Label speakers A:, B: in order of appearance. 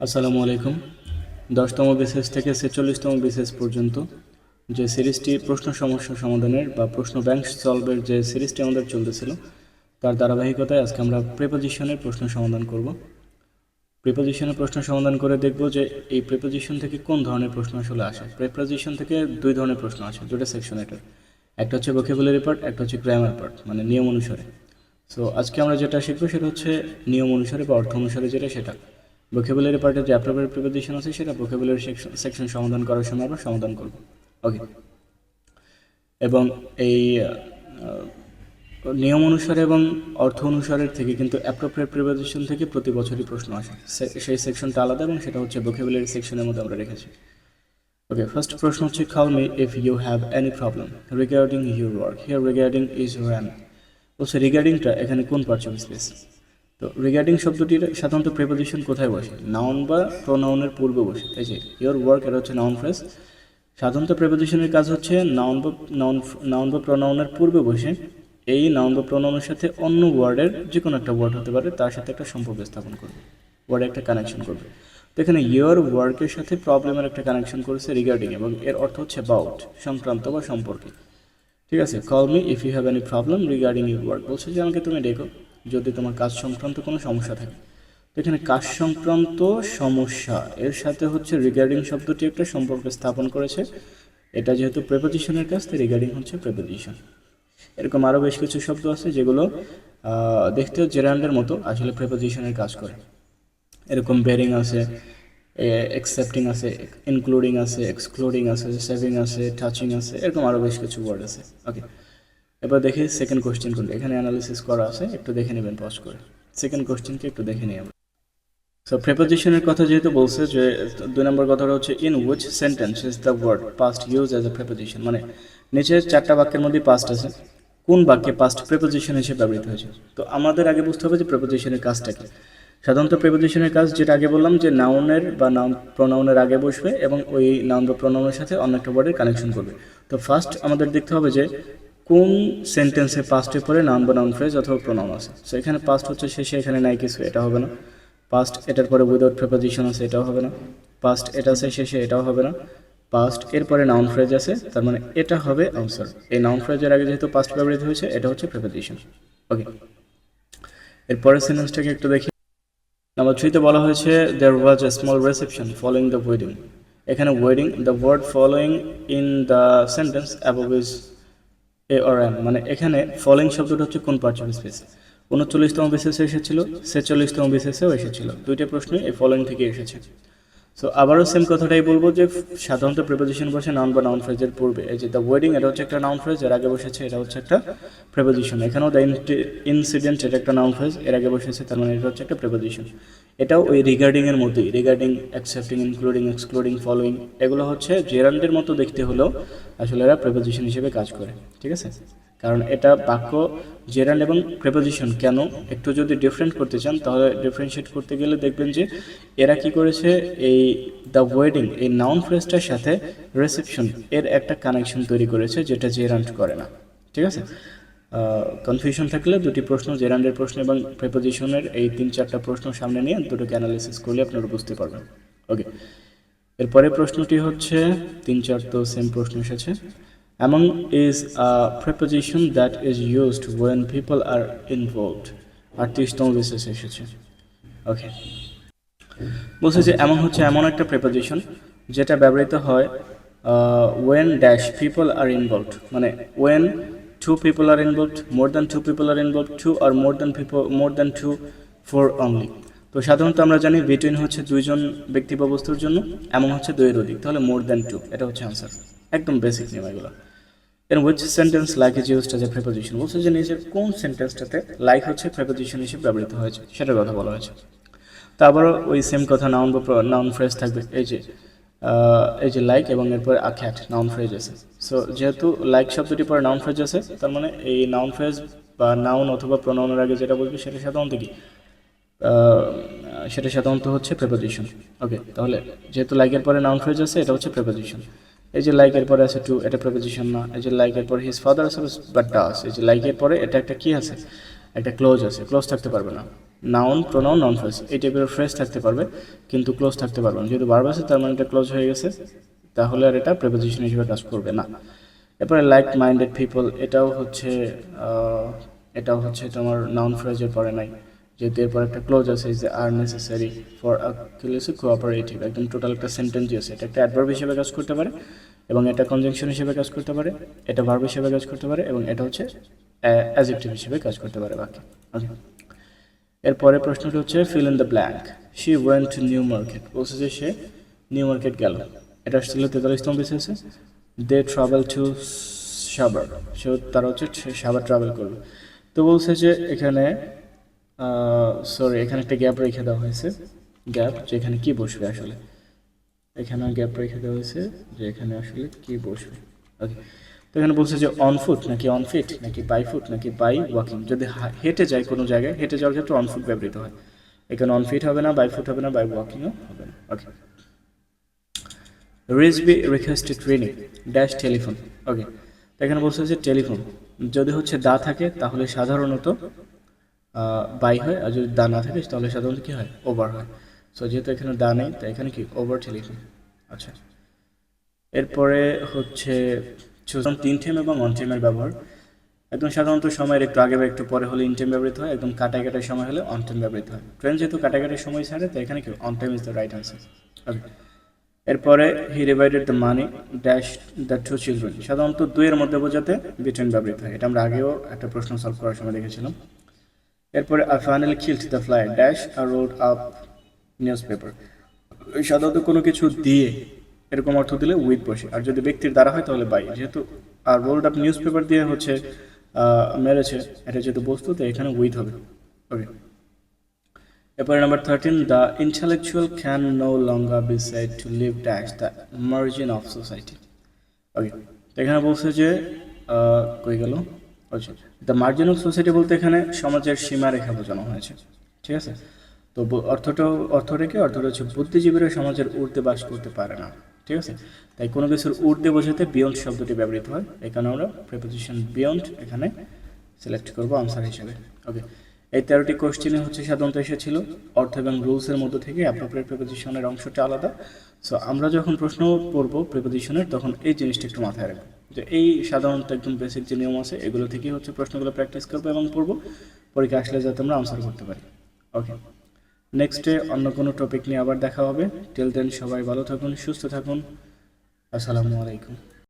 A: আসসালামু আলাইকুম। 10তম বিসিএস থেকে 46তম বিসিএস পর্যন্ত যে সিরিজটি প্রশ্ন সমস্যা সমাধানের বা প্রশ্ন ব্যাংক সলভের যে সিরিজটি আমাদের চলতেছিল, তার ধারাবাহিকতায় আজকে আমরা প্রিপোজিশনের প্রশ্ন সমাধান করব। প্রিপোজিশনের প্রশ্ন সমাধান করে দেখব যে এই প্রিপোজিশন থেকে কোন ধরনের প্রশ্ন আসলে আসে। প্রিপোজিশন থেকে দুই ধরনের প্রশ্ন আসে, দুটো সেকশন এটার। একটা হচ্ছে ভোকাবুলারি পার্ট, একটা হচ্ছে গ্রামার পার্ট, মানে নিয়ম অনুসারে। সো আজকে আমরা যেটা শিখবো সেটা হচ্ছে নিয়ম অনুসারে বা অর্থ অনুসারে যেটা সেটা। ভোকাবুলারি পার্টের যে অ্যাপ্রোপ্রিয়েট প্রিপোজিশন আছে সেটা ভোকাবুলারি সেকশন সমাধান করার সময় আমরা সমাধান করব। ওকে। এবং এই নিয়ম অনুসারে এবং অর্থ অনুসারের থেকে কিন্তু অ্যাপ্রোপ্রিয়েট প্রিপোজিশন থেকে প্রতি বছরই প্রশ্ন আসে। সেই সেকশনটা আলাদা এবং সেটা হচ্ছে ভোকাবুলারি সেকশনের মধ্যে আমরা রেখেছি। ওকে, ফার্স্ট প্রশ্ন হচ্ছে call me if you have any problem regarding your work. Here regarding is one. বলছে রিগার্ডিংটা এখানে কোন পার্টস অফ স্পেস। তো রিগার্ডিং শব্দটির সাধারণত প্রিপোজিশন কোথায় বসে? নাউন বা প্রোনাউনের পূর্বে বসে। এই যে ইয়োর ওয়ার্ক, এটা হচ্ছে নাউন ফ্রেজ। সাধারণত প্রিপোজিশনের কাজ হচ্ছে নাউন বা প্রোনাউনের পূর্বে বসে এই নাউন বা প্রোনাউনের সাথে অন্য ওয়ার্ডের যে কোনো একটা ওয়ার্ড হতে পারে তার সাথে একটা সম্পর্ক স্থাপন করবে, ওয়ার্ডে একটা কানেকশন করবে। তো এখানে ইয়োর ওয়ার্কের সাথে প্রবলেমের একটা কানেকশন করেছে রিগার্ডিং, এবং এর অর্থ হচ্ছে অ্যাবাউট, সংক্রান্ত বা সম্পর্কে। ঠিক আছে, call me if you have any problem regarding your work. বলছে যে আমাকে তুমি ডেকো যদি তোমার কাজ সংক্রান্ত কোনো সমস্যা থাকে। তো এখানে কাজ সংক্রান্ত সমস্যা এর সাথে হচ্ছে রিগার্ডিং শব্দটি একটা সম্পর্ক স্থাপন করেছে। এটা যেহেতু প্রেপোজিশনের কাজ, তাই রিগার্ডিং হচ্ছে প্রেপোজিশন। এরকম আরও বেশ কিছু শব্দ আছে যেগুলো দেখতে জেরান্ডের মতো, আসলে প্রেপোজিশনের কাজ করে। এরকম বেরিং আছে, অ্যাকসেপ্টিং আছে, ইনক্লুডিং আছে, এক্সক্লুডিং আছে, সেভিং আছে, টাচিং আছে, এরকম আরও বেশ কিছু ওয়ার্ড আছে। ওকে, এবার দেখি সেকেন্ড কোশ্চেন কোনটা। এখানে অ্যানালিসিস করা আছে, একটু দেখে নেবেন পজ করে। সেকেন্ড কোশ্চেনকে একটু দেখে নিই আমরা। সো প্রেপোজিশনের কথা যেহেতু বলছে যে 2 নম্বর কথাটা হচ্ছে in which sentence is the word past use as a preposition, মানে নিচের 4টা বাক্যের মধ্যে পাস্ট আছে, কোন বাক্যে পাস্ট প্রেপোজিশন হিসেবে ব্যবহৃত হয়েছে। তো আমাদের আগে বুঝতে হবে যে প্রেপোজিশনের কাজটা কি। সাধারণত প্রেপোজিশনের কাজ যেটা আগে বললাম যে নাউনের বা নাউন প্রোনাউনের আগে বসবে এবং ওই নাউন বা প্রোনাউনের সাথে অন্য একটা ওয়ার্ডের কানেকশন করবে। তো ফার্স্ট আমাদের দেখতে হবে যে কোন সেন্টেন্সে পাস্টের পরে নাউন বা নাউন ফ্রেজ অথবা প্রোনাউন আছে। সো এখানে পাস্ট হচ্ছে শেষে, এখানে নাই কিছু, এটা হবে না। পাস্ট এটার পরে উইদাউট প্রেপোজিশন আছে, এটাও হবে না। পাস্ট এটা আছে শেষে, এটাও হবে না। পাস্ট এরপরে নাউন ফ্রেজ আছে, তার মানে এটা হবে আনসার। এই নাউন ফ্রেজের আগে যেহেতু পাস্ট ব্যবহৃত হয়েছে, এটা হচ্ছে প্রেপোজিশন। ওকে, এরপরের সেন্টেন্সটাকে একটু দেখি। নাম্বার 3তে বলা হয়েছে there was a small reception following the wedding. এখানে wedding, the word following in the sentence above is a or m, মানে এখানে ফলোয়িং শব্দটা হচ্ছে কোন পার্ট অফ স্পেস। 39তম বিসিএসে এসেছিল, 46তম বিসিএসেও এসেছিল, দুইটা প্রশ্নই এই ফলোয়িং থেকে এসেছে। সো আবারও সেম কথাটাই বলবো যে সাধারণত প্রেপোজিশন বসে নাউন বা নাউন ফ্রেজের পূর্বে। এই যে দ্য ওয়েডিং, এটা হচ্ছে একটা নাউন ফ্রেজ, এর আগে বসেছে, এটা হচ্ছে একটা প্রেপোজিশন। এখানেও দ্য ইনসিডেন্ট, এটা একটা নাউন ফ্রেজ, এর আগে বসেছে, তার মানে এটা হচ্ছে একটা প্রেপোজিশন। এটাও ওই রিগার্ডিং এর মতোই, regarding, accepting, including, excluding, following, এগুলো হচ্ছে জেরান্ডের মতো দেখতে হলেও আসলে এরা প্রেপোজিশন হিসেবে কাজ করে। ঠিক আছে, কারণ এটা বাক্য জেরান্ড এবং প্রেপোজিশন কেন একটু যদি ডিফারেন্ট করতে চান, তাহলে ডিফারেন্সিয়েট করতে গেলে দেখবেন যে এরা কি করেছে, এই দ্য ওয়েডিং এই নাউন ফ্রেজটার সাথে রিসেপশন এর একটা কানেকশন তৈরি করেছে, যেটা জেরান্ড করে না। ঠিক আছে, কনফিউশন থাকলে দুটি প্রশ্ন, জেরান্ডের প্রশ্ন এবং প্রেপোজিশনের এই 3-4টা প্রশ্ন সামনে নিয়ে দুটোকে অ্যানালিসিস করলে আপনারা বুঝতে পারবেন। ওকে, এরপরে প্রশ্নটি হচ্ছে 3-4 তো সেম প্রশ্ন এসেছে। Among is a preposition that is used when people are involved. 38তম বিসিএস এসেছে। ওকে, বলছে যে এমন হচ্ছে এমন একটা প্রেপোজিশন যেটা ব্যবহৃত হয় when dash people are involved, মানে when two people are involved, more than two people are involved, two or more than people, more than two, for only। তো সাধারণত আমরা জানি বিটুইন হচ্ছে দুইজন ব্যক্তি বা বস্তুর জন্য, এমন হচ্ছে দুইয়ের অধিক, তাহলে মোর দ্যান টু, এটা হচ্ছে আনসার। একদম বেসিক নিয়ম এগুলো। In which sentence like is used as a preposition, বলছে যে নিচের কোন সেন্টেন্সটাতে লাইক হচ্ছে প্রেপোজিশন হিসেবে ব্যবহৃত হয়েছে সেটার কথা বলা হয়েছে। তো আবারও ওই সেম কথা, নাউন বা নাউন ফ্রেজ থাকবে। এই যে লাইক এবং এরপরে আ ক্যাট, নাউন ফ্রেজ আছে। সো যেহেতু লাইক শব্দটি পরে নাউন ফ্রেজ আছে, তার মানে এই নাউন ফ্রেজ বা নাউন অথবা প্রোনাউনের আগে যেটা বলবে সেটা সাধারণত কি, সেটা সাধারণত হচ্ছে প্রেপোজিশন। ওকে, তাহলে যেহেতু লাইকের পরে নাউন ফ্রেজ আছে, এটা হচ্ছে প্রেপোজিশন। এই যে লাইকের পরে আছে টু, এটা প্রেপোজিশন না। এই যে লাইকের পরে হিজ ফাদার আছে বাট ডাস, এই যে লাইকের পরে এটা একটা কি আছে, একটা ক্লোজ আছে, ক্লোজ থাকতে পারবে না। নাউন, প্রোনাউন, নন ফ্রেজ এই টাইপের ফ্রেজ থাকতে পারবে, কিন্তু ক্লোজ থাকতে পারবে না। যেহেতু ভার্ব আছে তার মানে এটা ক্লোজ হয়ে গেছে, তাহলে আর এটা প্রিপোজিশন হিসেবে কাজ করবে না। এরপরে লাইক মাইন্ডেড পিপল, এটাও হচ্ছে তোমার নাউন ফ্রেজের পরে নাই, যেহেতু এরপর একটা ক্লোজ আছে, যে আর নেসেসারি ফর আ কোঅপারেটিভ, একদম টোটাল একটা সেন্টেন্স আছে। এটা একটা অ্যাডভার্ব হিসেবে কাজ করতে পারে, এবং এটা কনজাংশন হিসেবে কাজ করতে পারে, এটা ভার্ব হিসেবে কাজ করতে পারে, এবং এটা হচ্ছে অ্যাডজেক্টিভ হিসেবে কাজ করতে পারে বাকি। ওকে, এরপরে প্রশ্নটি হচ্ছে fill in the blank. She went to new market, বলছে যে সে নিউ মার্কেট গেল, এটা ছিল 43তম বিসিএসে। দে ট্রাভেল টু সাবার, তারা হচ্ছে সাবার ট্রাভেল করবে। তো বলছে যে এখানে এখানে একটা গ্যাপ রেখে দেওয়া হয়েছে, গ্যাপ যে এখানে কি বসবে আসলে, এখানে গ্যাপ রেখে দেওয়া হয়েছে যে এখানে আসলে কি বসবে। ওকে, তো এখানে বলছে যে অন ফুট নাকি অন ফিট নাকি বাই ফুট নাকি বাই ওয়াকিং। যদি হেঁটে যায় কোনো জায়গায়, হেঁটে যাওয়ার ক্ষেত্রে অন ফুট ব্যবহৃত হয়, এখানে অন ফিট হবে না, বাই ফুট হবে না, বাই ওয়াকিংও হবে না। Okay, Rizvi requested Rini dash telephone. Okay, তো এখানে বলছে যে টেলিফোন যদি হচ্ছে দা থাকে তাহলে সাধারণত বাই হয়, আর যদি দা না থাকে তাহলে সাধারণত কী হয়, ওভার হয়। সো যেহেতু এখানে দা নেই, তাই এখানে কি ওভার টেলিফোন। আচ্ছা, এরপরে হচ্ছে তিন টেম এবং অন টেমের ব্যবহার। একদম সাধারণত সময়ের একটু আগে বা একটু পরে হলে ইন টেম ব্যবহৃত হয়, একদম কাটাকাটার সময় হলে অন টেম ব্যবহৃত হয়। ট্রেন যেহেতু কাটাকাটির সময় ছাড়ে, তো এখানে কি on time is the right answer. Okay, এরপরে he divided the money dash the two children, সাধারণত দুইয়ের মধ্যে বোঝাতে বিটুইন ব্যবহৃত হয়, এটা আমরা আগেও একটা প্রশ্ন সলভ করার সময় দেখেছিলাম। এরপরে I finally killed the fly dash আর রোড আপ নিউজ পেপার, সাধারণত কোনো কিছু দিয়ে এরকম অর্থ দিলে উইথ বসে, আর যদি ব্যক্তির দ্বারা হয় তাহলে বাই। যেহেতু আর রোল্ড আপ নিউজ পেপার দিয়ে হচ্ছে মেরেছে, এটা যেহেতু বস্তু, তো এখানে উইথ হবে। ওকে, এরপরে number 13, the intellectual can no longer be said to live dash the margin of society. Okay, তো এখানে বলছে যে কই গেল, আচ্ছা, দ্য মার্জিন অফ সোসাইটি বলতে এখানে সমাজের সীমারেখা বোঝানো হয়েছে, ঠিক আছে। তো অর্থটা হচ্ছে বুদ্ধিজীবীরা সমাজের ঊর্ধ্বে বাস করতে পারে না, ঠিক আছে। তাই কোনো কিছুর ঊর্ধ্বে বোঝাতে বিয়ন্ড শব্দটি ব্যবহৃত হয়, এখানে আমরা প্রিপোজিশন বিয়ন্ড এখানে সিলেক্ট করব আনসার হিসেবে। ওকে, এই 13টি কোশ্চেনে হচ্ছে সাধারণত এসেছিল অর্থ এবং রুলসের মধ্যে থেকে অ্যাপ্রোপ্রিয়েট প্রিপোজিশনের অংশটা আলাদা। সো আমরা যখন প্রশ্ন পড়বো প্রিপোজিশনের, তখন এই জিনিসটা একটু মাথায় রাখবো, যে এই সাধারণত একদম বেসিক যে নিয়ম আছে এগুলো থেকেই হচ্ছে প্রশ্নগুলো প্র্যাকটিস করবো এবং পড়বো, পরীক্ষা আসলে যাতে আমরা আনসার করতে পারি। ওকে, নেক্সটে অন্য কোনো টপিক নিয়ে আবার দেখা হবে। টিল দেন সবাই ভালো থাকুন, সুস্থ থাকুন। আসসালামু আলাইকুম।